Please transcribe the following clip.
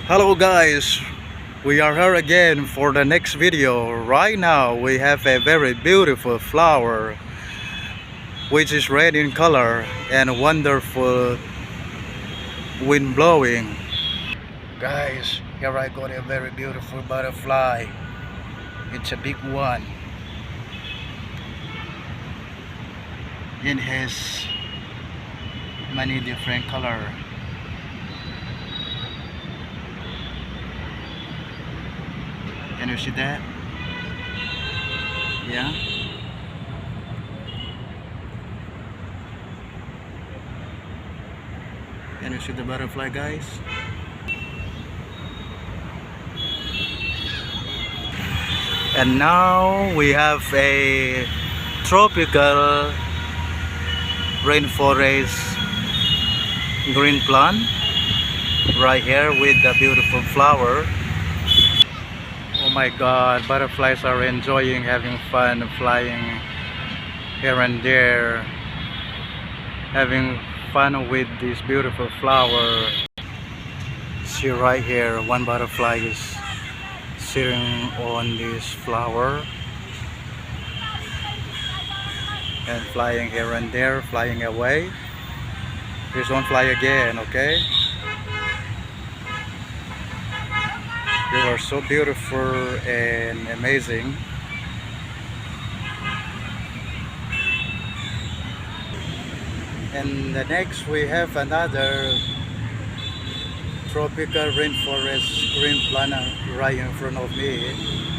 Hello guys, we are here again for the next video. Right now we have a very beautiful flower which is red in color and wonderful wind blowing. Guys, here I got a very beautiful butterfly. It's a big one. It has many different color. Can you see that? Yeah. Can you see the butterfly, guys? And now we have a tropical rainforest green plant right here with the beautiful flower. Oh my god, butterflies are enjoying having fun flying here and there, having fun with this beautiful flower. See right here, one butterfly is sitting on this flower and flying here and there, flying away. Please don't fly again, okay? You are so beautiful and amazing. And the next we have another tropical rainforest green plant right in front of me.